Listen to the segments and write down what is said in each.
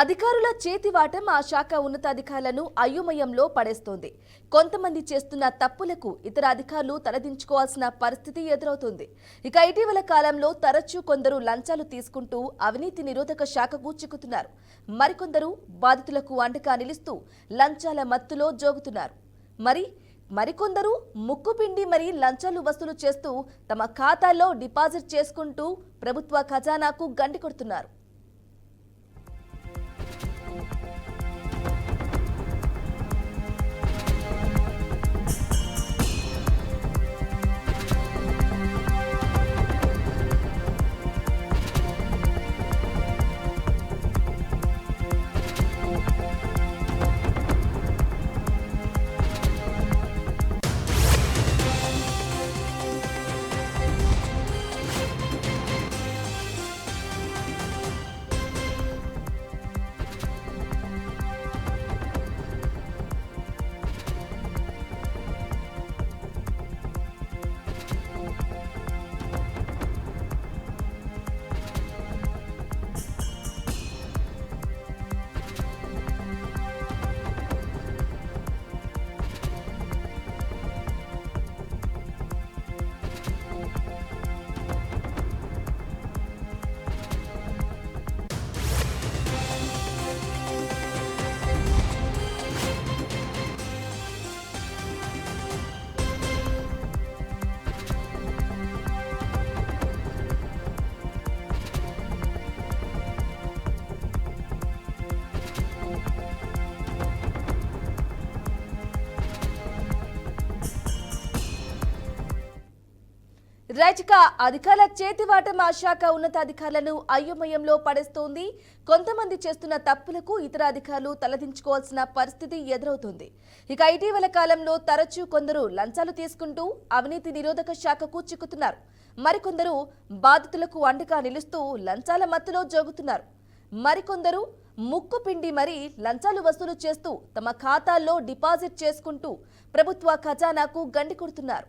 అధికారుల చేతివాటం ఆ శాఖ ఉన్నతాధికారులను అయోమయంలో పడేస్తోంది. కొంతమంది చేస్తున్న తప్పులకు ఇతర అధికారులు తలదించుకోవాల్సిన పరిస్థితి ఎదురవుతుంది. ఇక ఇటీవల కాలంలో తరచూ కొందరు లంచాలు తీసుకుంటూ అవినీతి నిరోధక శాఖకు చిక్కుతున్నారు. మరికొందరు బాధితులకు అండగా నిలుస్తూ లంచాల మత్తులో జోగుతున్నారు. మరికొందరు ముక్కుపిండి లంచాలు వసూలు చేస్తూ తమ ఖాతాల్లో డిపాజిట్ చేసుకుంటూ ప్రభుత్వ ఖజానాకు గండి కొడుతున్నారు. రైట్గా అధికారుల చేతివాటం ఆ శాఖ ఉన్నతాధికారులను అయోమయంలో పడేస్తోంది. కొంతమంది చేస్తున్న తప్పులకు ఇతర అధికారులు తలదించుకోవాల్సిన పరిస్థితి ఎదురవుతుంది. ఇక ఇటీవల కాలంలో తరచూ కొందరు లంచాలు తీసుకుంటూ అవినీతి నిరోధక శాఖకు చిక్కుతున్నారు. మరికొందరు బాధితులకు అండగా నిలుస్తూ లంచాల మత్తులో జోగుతున్నారు. మరికొందరు ముక్కు పిండి లంచాలు వసూలు చేస్తూ తమ ఖాతాల్లో డిపాజిట్ చేసుకుంటూ ప్రభుత్వ ఖజానాకు గండి కొడుతున్నారు.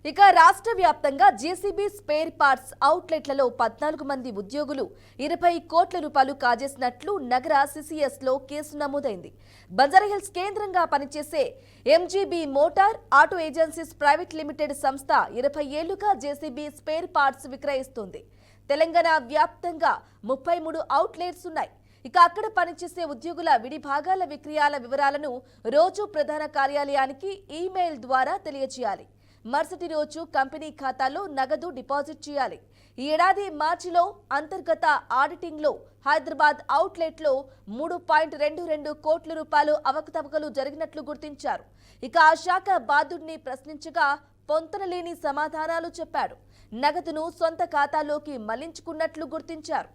ఇక రాష్ట్ర వ్యాప్తంగా జేసీబీ స్పేర్ పార్ట్స్ అవుట్లెట్లలో 14 మంది ఉద్యోగులు 20 కోట్ల రూపాయలు కాజేసినట్లు నగర సిసిఎస్ లో కేసు నమోదైంది. బంజారాహిల్స్ కేంద్రంగా పనిచేసే MGB motor auto agencies private limited సంస్థ 20 ఏళ్లుగా జేసీబీ స్పేర్ పార్ట్స్ విక్రయిస్తుంది. తెలంగాణ వ్యాప్తంగా 33 అవుట్లెట్స్ ఉన్నాయి. ఇక అక్కడ పనిచేసే ఉద్యోగుల విడి భాగాల విక్రయాల వివరాలను రోజు ప్రధాన కార్యాలయానికి ఈమెయిల్ ద్వారా తెలియజేయాలి. మరుసటి రోజు కంపెనీ ఖాతాలో నగదు డిపాజిట్ చేయాలి. ఈ ఏడాది మార్చిలో అంతర్గత ఆడిటింగ్ లో హైదరాబాద్ అవుట్లెట్ లో 3.22 కోట్ల రూపాయలు అవకతవకలు జరిగినట్లు గుర్తించారు. ఇక ఆ శాఖ బాధ్యుడిని ప్రశ్నించగా పొంతనలేని సమాధానాలు చెప్పాడు. నగదును సొంత ఖాతాలోకి మళ్లించుకున్నట్లు గుర్తించారు.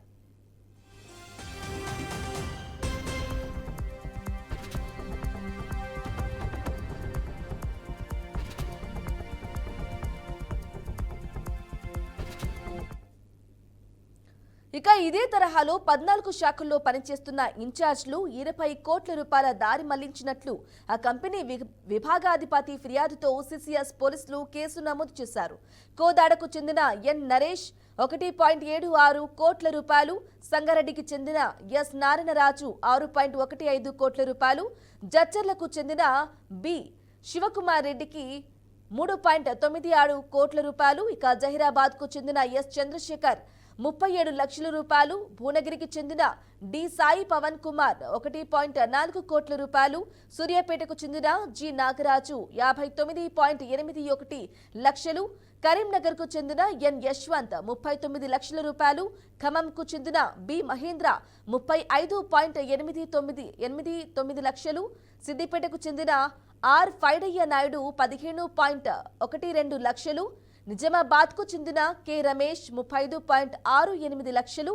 ఇక ఇదే తరహాలో 14 శాఖల్లో పనిచేస్తున్న ఇన్ఛార్జ్లు 20 కోట్ల రూపాయల దారి మళ్లించినట్లు ఆ కంపెనీ విభాగాధిపతి ఫిర్యాదుతో సిసిఎస్ పోలీసులు కేసు నమోదు చేశారు. కోదాడకు చెందిన ఎన్ నరేష్ 1.76 కోట్ల రూపాయలు, సంగారెడ్డికి చెందిన ఎస్ నారాయణరాజు 6.15 కోట్ల రూపాయలు, జడ్చర్లకు చెందిన బి శివకుమార్ రెడ్డికి 3.96 కోట్ల రూపాయలు, ఇక జహీరాబాద్కు చెందిన ఎస్ చంద్రశేఖర్ 37 లక్షల రూపాయలు, భువనగిరికి చెందిన డి సాయి పవన్ కుమార్ 1.4 కోట్ల రూపాయలు, సూర్యాపేటకు చెందిన జి నాగరాజు 59.81 లక్షలు, కరీంనగర్కు చెందిన ఎన్ యశ్వంత్ 39 లక్షల రూపాయలు, ఖమ్మంకు చెందిన బి మహేంద్ర 35.89 లక్షలు, సిద్దిపేటకు చెందిన ఆర్ ఫైడయ్య నాయుడు 15.12 లక్షలు, నిజామాబాద్కు చెందిన కె రమేష్ 35.68 లక్షలు,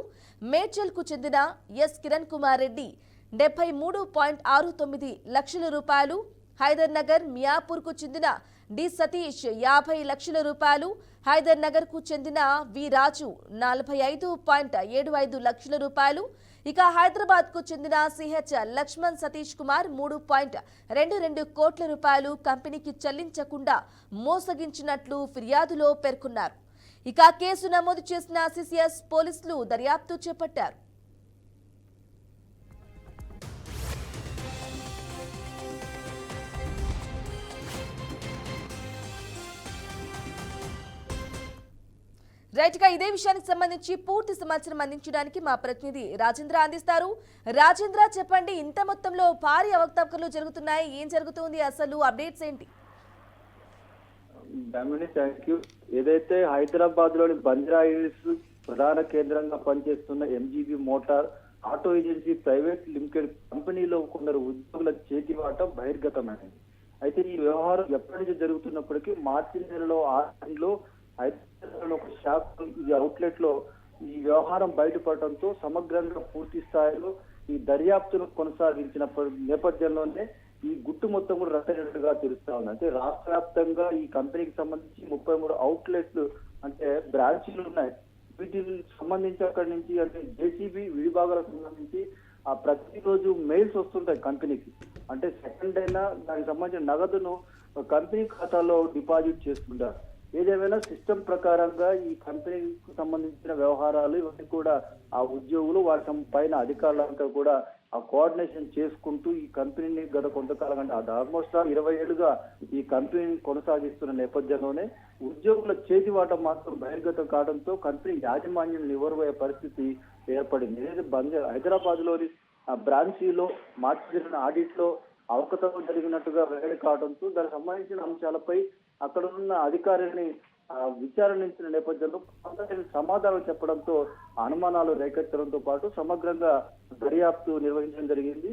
మేడ్చల్కు చెందిన ఎస్ కిరణ్ కుమార్ రెడ్డి 73.69 లక్షల రూపాయలు, హైదర్ నగర్ మియాపూర్కు చెందిన డి సతీష్ 50 లక్షల రూపాయలు, హైదర్ నగర్కు చెందిన వి రాజు 45.75 లక్షల రూపాయలు, ఇక హైదరాబాద్కు చెందిన సిహెచ్ లక్ష్మణ్ సతీష్ కుమార్ 3.22 కోట్ల రూపాయలు కంపెనీకి చెల్లించకుండా మోసగించినట్లు ఫిర్యాదులో పేర్కొన్నారు. ఇక కేసు నమోదు చేసిన సిసిఎస్ పోలీసులు దర్యాప్తు చేపట్టారు. రైట్ గా ఇదే విషయానికి సంబంధించి పూర్తి సమాచారం అందించడానికి మా ప్రతినిధి రాజేంద్ర అందిస్తారు. రాజేంద్ర, చెప్పండి, ఇంత మొత్తంలో భారీ అవకతవకలు జరుగుతున్నాయి, ఏం జరుగుతుంది, అసలు అప్డేట్స్ ఏంటి? Thank you. ఏదైతే హైదరాబాద్ లోని బంజారా హిల్స్ ప్రధాన కేంద్రంగా పనిచేస్తున్న MGB motor auto agency private limited కంపెనీలో కొందరు ఉద్యోగుల చేతివాటం బహిర్గతమైంది. అయితే ఈ వ్యవహారం ఎప్పటి నుంచి జరుగుతున్నప్పటికీ మార్చి నెలలో హైదరాబాద్ ఒక షాప్ ఈ అవుట్లెట్ లో ఈ వ్యవహారం బయటపడటంతో సమగ్రంగా పూర్తి స్థాయిలో ఈ దర్యాప్తును కొనసాగించిన నేపథ్యంలోనే ఈ గుట్టు మొత్తం కూడా రట్టగా తెలుస్తా ఉంది. అంటే రాష్ట్ర వ్యాప్తంగా ఈ కంపెనీకి సంబంధించి 33 అవుట్లెట్లు అంటే బ్రాంచీలు ఉన్నాయి. వీటికి సంబంధించి అక్కడి నుంచి అంటే జేసీబీ విడిభాగాలకు సంబంధించి ఆ ప్రతిరోజు మెయిల్స్ వస్తుంటాయి కంపెనీకి. అంటే సెకండ్ అయినా దానికి సంబంధించిన నగదును కంపెనీ ఖాతాలో డిపాజిట్ చేస్తుంటారు. ఏదేమైనా సిస్టమ్ ప్రకారంగా ఈ కంపెనీకి సంబంధించిన వ్యవహారాలు ఇవన్నీ కూడా ఆ ఉద్యోగులు వాటి పైన అధికారులంతా కూడా ఆ కోఆర్డినేషన్ చేసుకుంటూ ఈ కంపెనీని గత కొంతకాలం అంటే ఆల్మోస్ట్ 20 ఏళ్లుగా ఈ కంపెనీని కొనసాగిస్తున్న నేపథ్యంలోనే ఉద్యోగుల చేతివాట మాత్రం బహిర్గతం కావడంతో కంపెనీ యాజమాన్యం నివరబోయే పరిస్థితి ఏర్పడింది. ఏదైతే హైదరాబాద్ లోని ఆ బ్రాంచీలో మార్చి జరిగిన ఆడిట్ లో అవకతవకలు జరిగినట్టుగా వెల్లడి కావడంతో దానికి సంబంధించిన అంశాలపై అక్కడ ఉన్న అధికారిని విచారించిన నేపథ్యంలో సమాధానం చెప్పడంతో అనుమానాలు రేకెత్తడంతో పాటు సమగ్రంగా దర్యాప్తు నిర్వహించడం జరిగింది.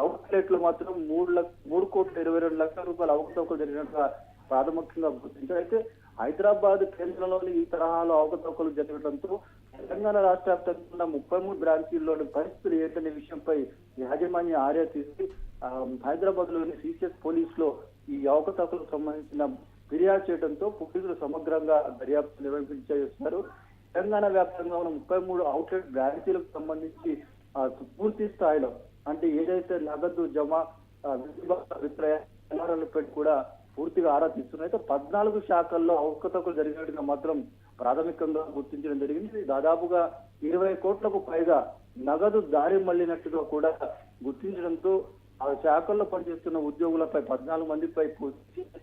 అవుట్లెట్ లో మాత్రం 3.22 లక్షల రూపాయల అవకతవకలు జరిగినట్టుగా ప్రాథమికంగా గుర్తించారు. అయితే హైదరాబాద్ కేంద్రంలోని ఈ తరహాలో అవకతవకలు జరగడంతో తెలంగాణ రాష్ట్ర వ్యాప్తంగా ఉన్న 33 బ్రాంచీల్లోని పరిస్థితులు ఏంటనే విషయంపై యాజమాన్య ఆర్య తీసి హైదరాబాద్ లోని సిసిఎస్ పోలీసులో ఈ అవకతవకలకు సంబంధించిన ఫిర్యాదు చేయడంతో పోలీసులు సమగ్రంగా దర్యాప్తు నిర్వహించేస్తున్నారు. తెలంగాణ వ్యాప్తంగా ఉన్న 33 అవుట్లెట్ బ్రాంచీలకు సంబంధించి పూర్తి స్థాయిలో అంటే ఏదైతే నగదు జమ విక్రయాలపై కూడా పూర్తిగా ఆరా తీస్తున్నారు. అయితే 14 శాఖల్లో అవకతవకలు జరిగినట్టుగా మాత్రం ప్రాథమికంగా గుర్తించడం జరిగింది. దాదాపుగా 20 కోట్లకు పైగా నగదు దారి మళ్లినట్టుగా కూడా గుర్తించడంతో ఆ శాఖల్లో పనిచేస్తున్న ఉద్యోగులపై 14 మందిపై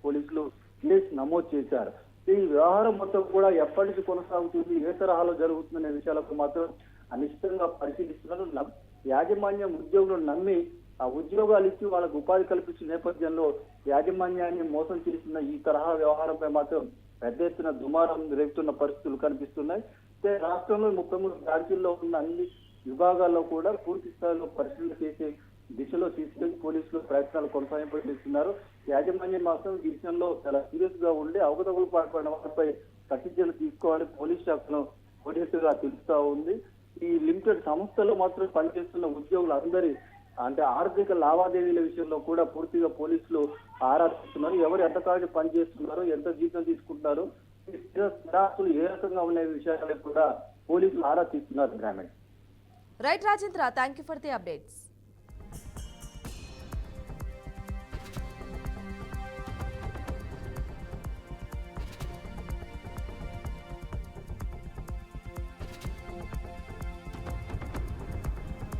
పోలీసులు కేసు నమోదు చేశారు. ఈ వ్యవహారం మొత్తం కూడా ఎప్పటి నుంచి కొనసాగుతుంది, ఏ తరహాలో జరుగుతుందనే విషయాలకు మాత్రం అనిశ్చితంగా పరిశీలిస్తున్నారు. యాజమాన్యం ఉద్యోగులను నమ్మి ఆ ఉద్యోగాలు ఇచ్చి వాళ్ళకు ఉపాధి కల్పించిన నేపథ్యంలో యాజమాన్యాన్ని మోసం చేసిన ఈ తరహా వ్యవహారంపై మాత్రం పెద్ద ఎత్తున దుమారం రేపుతున్న పరిస్థితులు కనిపిస్తున్నాయి. రాష్ట్రంలో 33 బ్రాంచీల్లో ఉన్న అన్ని విభాగాల్లో కూడా పూర్తి స్థాయిలో పరిశీలన చేసే దిశలో సిసిఎస్ పోలీసులు ప్రయత్నాలు కొనసాగింపజేస్తున్నారు. యాజమాన్యం మాత్రం ఈ విషయంలో చాలా సీరియస్ గా ఉండి అవకతవకలు పాల్పడిన వారిపై కఠిన చర్యలు తీసుకోవాలని పోలీస్ శాఖను పోలీసుగా తెలుస్తా ఉంది. ఈ లిమిటెడ్ సంస్థలో మాత్రం పనిచేస్తున్న ఉద్యోగులందరి అంటే ఆర్థిక లావాదేవీల విషయంలో కూడా పూర్తిగా పోలీసులు ఆరా తీస్తున్నారు. ఎవరు ఎంతకాలం పనిచేస్తున్నారు, ఎంత జీతం తీసుకుంటున్నారు, స్థిరాస్తులు ఏ రకంగా ఉన్న విషయాలకు కూడా పోలీసులు ఆరా తీస్తున్నారు గ్రామీణ. Right Rajendra, thank you for the updates.